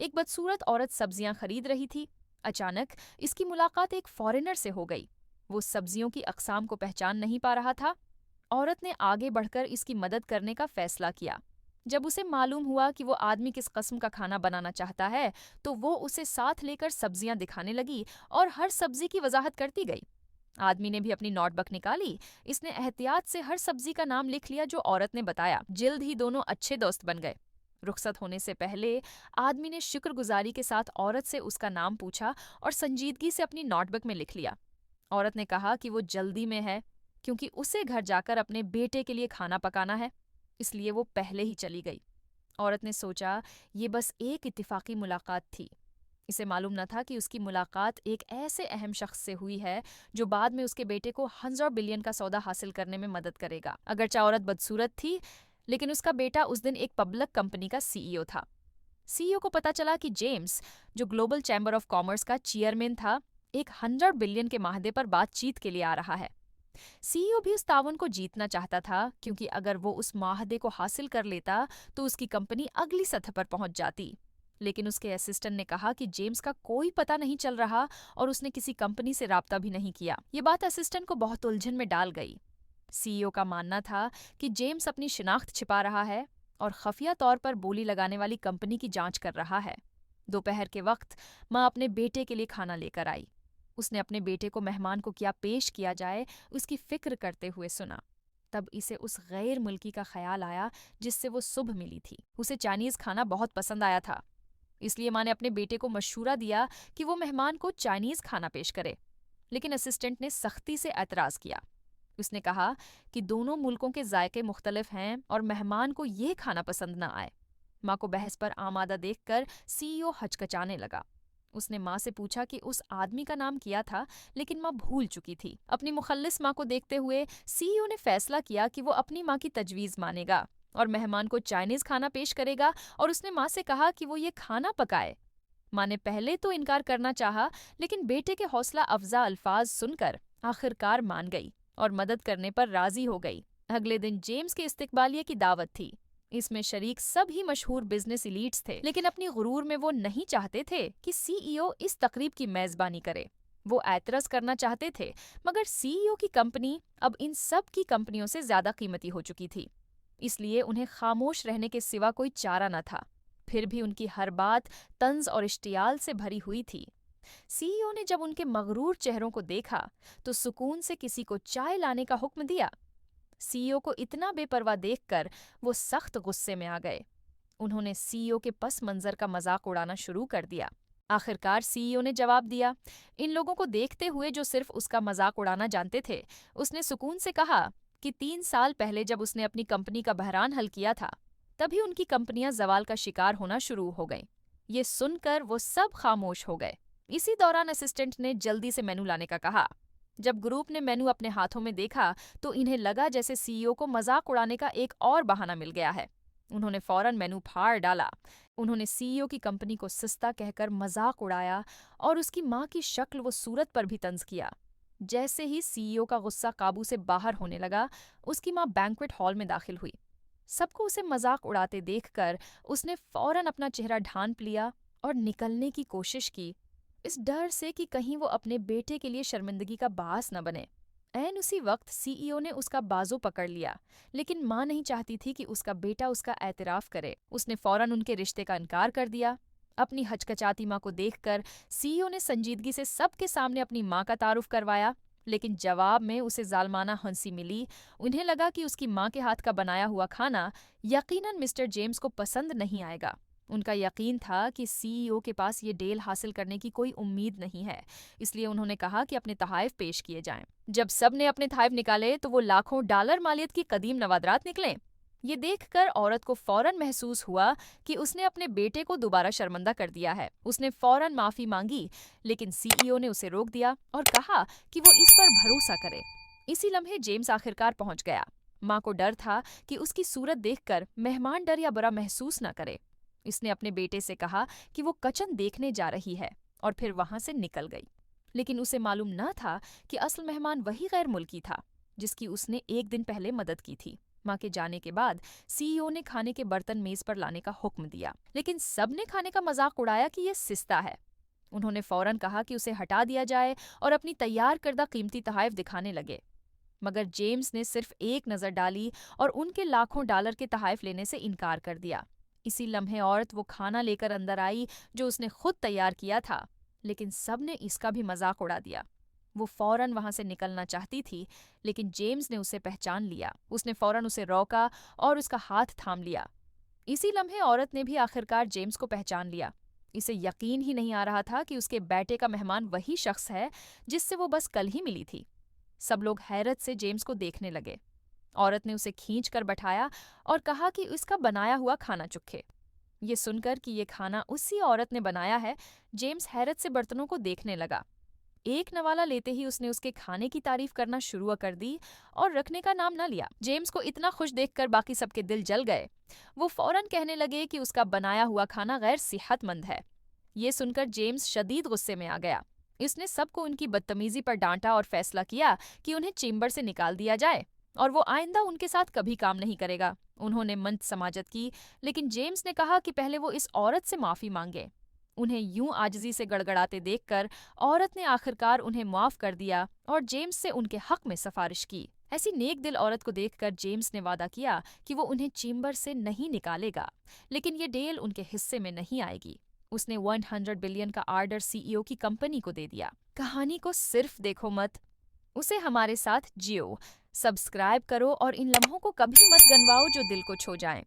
एक बदसूरत औरत सब्जियां खरीद रही थी। अचानक इसकी मुलाकात एक फॉरेनर से हो गई। वो सब्जियों की अक़साम को पहचान नहीं पा रहा था। औरत ने आगे बढ़कर इसकी मदद करने का फैसला किया। जब उसे मालूम हुआ कि वो आदमी किस किस्म का खाना बनाना चाहता है, तो वो उसे साथ लेकर सब्जियां दिखाने लगी और हर सब्जी की वजाहत करती गई। आदमी ने भी अपनी नोटबुक निकाली। इसने एहतियात से हर सब्जी का नाम लिख लिया जो औरत ने बताया। जल्द ही दोनों अच्छे दोस्त बन गए। रुखसत होने से पहले आदमी ने शुक्रगुजारी के साथ औरत से उसका नाम पूछा और संजीदगी से अपनी नोटबुक में लिख लिया। औरत ने कहा कि वो जल्दी में है क्योंकि उसे घर जाकर अपने बेटे के लिए खाना पकाना है, इसलिए वो पहले ही चली गई। औरत ने सोचा ये बस एक इत्तेफाकी मुलाकात थी। इसे मालूम न था कि उसकी मुलाकात एक ऐसे अहम शख्स से हुई है जो बाद में उसके बेटे को 100 बिलियन का सौदा हासिल करने में मदद करेगा। अगरचे औरत बदसूरत थी, लेकिन उसका बेटा उस दिन एक पब्लिक कंपनी का सीईओ था। सीईओ को पता चला कि जेम्स, जो ग्लोबल चैम्बर ऑफ कॉमर्स का चेयरमैन था, एक 100 बिलियन के माहदे पर बातचीत के लिए आ रहा है। सीईओ भी उस तावन को जीतना चाहता था, क्योंकि अगर वो उस माहदे को हासिल कर लेता तो उसकी कंपनी अगली सतह पर पहुंच जाती। लेकिन उसके असिस्टेंट ने कहा कि जेम्स का कोई पता नहीं चल रहा और उसने किसी कंपनी से राब्ता भी नहीं किया। ये बात असिस्टेंट को बहुत उलझन में डाल गई। सीईओ का मानना था कि जेम्स अपनी शिनाख्त छिपा रहा है और खफिया तौर पर बोली लगाने वाली कंपनी की जांच कर रहा है। दोपहर के वक्त माँ अपने बेटे के लिए खाना लेकर आई। उसने अपने बेटे को मेहमान को क्या पेश किया जाए उसकी फिक्र करते हुए सुना। तब इसे उस गैर मुल्की का ख्याल आया जिससे वो सुबह मिली थी। उसे चाइनीज खाना बहुत पसंद आया था, इसलिए माँ ने अपने बेटे को मशूरा दिया कि वो मेहमान को चाइनीज खाना पेश करे। लेकिन असिस्टेंट ने सख्ती से एतराज किया। उसने कहा कि दोनों मुल्कों के जायके मुख्तलिफ हैं और मेहमान को ये खाना पसंद न आए। माँ को बहस पर आमादा देखकर सीईओ हचकचाने लगा। उसने माँ से पूछा कि उस आदमी का नाम क्या था, लेकिन माँ भूल चुकी थी। अपनी मुखल्लिस माँ को देखते हुए सीईओ ने फैसला किया कि वो अपनी माँ की तजवीज़ मानेगा और मेहमान को चाइनीज खाना पेश करेगा, और उसने माँ से कहा कि वो ये खाना पकाए। माँ ने पहले तो इनकार करना चाहा, लेकिन बेटे के हौसला अफजा अल्फाज सुनकर आखिरकार मान गई और मदद करने पर राजी हो गई। अगले दिन जेम्स के इस्तकबालिये की दावत थी। इसमें शरीक सभी मशहूर बिजनेस इलीट्स थे, लेकिन अपनी गुरूर में वो नहीं चाहते थे कि सीईओ इस तकरीब की मेजबानी करे। वो एतराज करना चाहते थे, मगर सीईओ की कंपनी अब इन सब की कंपनियों से ज्यादा कीमती हो चुकी थी, इसलिए उन्हें खामोश रहने के सिवा कोई चारा न था। फिर भी उनकी हर बात तंज और इश्तियाल से भरी हुई थी। सीईओ ने जब उनके मगरूर चेहरों को देखा तो सुकून से किसी को चाय लाने का हुक्म दिया। सीईओ को इतना बेपरवाह देखकर वो सख्त गुस्से में आ गए। उन्होंने सीईओ के पस मंजर का मजाक उड़ाना शुरू कर दिया। आखिरकार सीईओ ने जवाब दिया। इन लोगों को देखते हुए जो सिर्फ उसका मजाक उड़ाना जानते थे, उसने सुकून से कहा कि 3 साल पहले जब उसने अपनी कंपनी का बहरान हल किया था, तभी उनकी कंपनियां जवाल का शिकार होना शुरू हो गईं। ये सुनकर वो सब खामोश हो गए। इसी दौरान असिस्टेंट ने जल्दी से मेनू लाने का कहा। जब ग्रुप ने मेनू अपने हाथों में देखा तो इन्हें लगा जैसे सीईओ को मजाक उड़ाने का एक और बहाना मिल गया है। उन्होंने फौरन मेनू फाड़ डाला। उन्होंने सीईओ की कंपनी को सस्ता कहकर मजाक उड़ाया और उसकी माँ की शक्ल व सूरत पर भी तंज किया। जैसे ही सीईओ का गुस्सा काबू से बाहर होने लगा, उसकी माँ बैंक्वेट हॉल में दाखिल हुई। सबको उसे मजाक उड़ाते देखकर उसने फौरन अपना चेहरा ढांप लिया और निकलने की कोशिश की, इस डर से कि कहीं वो अपने बेटे के लिए शर्मिंदगी का बास न बने। ऐन उसी वक्त सीईओ ने उसका बाजू पकड़ लिया, लेकिन माँ नहीं चाहती थी कि उसका बेटा उसका एतराफ करे। उसने फौरन उनके रिश्ते का इनकार कर दिया। अपनी हचकचाती माँ को देखकर सीईओ ने संजीदगी से सबके सामने अपनी माँ का तारुफ करवाया, लेकिन जवाब में उसे जालमाना हंसी मिली। उन्हें लगा कि उसकी माँ के हाथ का बनाया हुआ खाना यकीनन मिस्टर जेम्स को पसंद नहीं आएगा। उनका यकीन था कि सीईओ के पास ये डील हासिल करने की कोई उम्मीद नहीं है, इसलिए उन्होंने कहा कि अपने तहाइफ पेश किए जाएं। जब सब ने अपने तहाइफ निकाले तो वो लाखों डॉलर मालियत की कदीम नवादरात निकले। ये देखकर औरत को फौरन महसूस हुआ कि उसने अपने बेटे को दोबारा शर्मिंदा कर दिया है। उसने फौरन माफी मांगी, लेकिन सीईओ ने उसे रोक दिया और कहा कि वो इस पर भरोसा करे। इसी लम्हे जेम्स आखिरकार पहुंच गया। माँ को डर था कि उसकी सूरत देखकर मेहमान डर या बुरा महसूस न करे। इसने अपने बेटे से कहा कि वो कचन देखने जा रही है और फिर वहां से निकल गई। लेकिन उसे मालूम न था कि असल मेहमान वही गैर मुल्की था जिसकी उसने एक दिन पहले मदद की थी। माँ के जाने के बाद सीईओ ने खाने के बर्तन मेज पर लाने का हुक्म दिया, लेकिन सबने खाने का मजाक उड़ाया कि ये सिस्ता है। उन्होंने फौरन कहा कि उसे हटा दिया जाए और अपनी तैयार करदा कीमती तोहफे दिखाने लगे। मगर जेम्स ने सिर्फ एक नजर डाली और उनके लाखों डॉलर के तोहफे लेने से इनकार कर दिया। इसी लम्हे औरत वो खाना लेकर अंदर आई जो उसने खुद तैयार किया था, लेकिन सबने इसका भी मजाक उड़ा दिया। वो फौरन वहां से निकलना चाहती थी, लेकिन जेम्स ने उसे पहचान लिया। उसने फौरन उसे रोका और उसका हाथ थाम लिया। इसी लम्हे औरत ने भी आखिरकार जेम्स को पहचान लिया। इसे यकीन ही नहीं आ रहा था कि उसके बेटे का मेहमान वही शख्स है जिससे वो बस कल ही मिली थी। सब लोग हैरत से जेम्स को देखने लगे। औरत ने उसे खींच कर बैठाया और कहा कि उसका बनाया हुआ खाना चुखे। ये सुनकर कि ये खाना उसी औरत ने बनाया है, जेम्स हैरत से बर्तनों को देखने लगा। एक नवाला लेते ही उसने उसके खाने की तारीफ करना शुरू कर दी और रखने का नाम न लिया। जेम्स को इतना खुश देखकर बाकी सबके दिल जल गए। वो फौरन कहने लगे कि उसका बनाया हुआ खाना गैर सेहतमंद है। ये सुनकर जेम्स शदीद गुस्से में आ गया। इसने सबको उनकी बदतमीजी पर डांटा और फैसला किया कि उन्हें चेंबर से निकाल दिया जाए और वो आइंदा उनके साथ कभी काम नहीं करेगा। उन्होंने मंद समाजत की, लेकिन जेम्स ने कहा कि पहले वो इस औरत से माफी मांगे। उन्हें यूं आजिजी से गड़गड़ाते देखकर औरत ने आखिरकार उन्हें माफ कर दिया और जेम्स से उनके हक में सिफारिश की। ऐसी नेक दिल औरत को देखकर जेम्स ने वादा किया कि वो उन्हें चेंबर से नहीं निकालेगा, लेकिन ये डील उनके हिस्से में नहीं आएगी। उसने 100 बिलियन का ऑर्डर सीईओ की कंपनी को दे दिया। कहानी को सिर्फ देखो मत, उसे हमारे साथ जियो। सब्सक्राइब करो और इन लम्हों को कभी मत गनवाओ जो दिल को छू जाएं।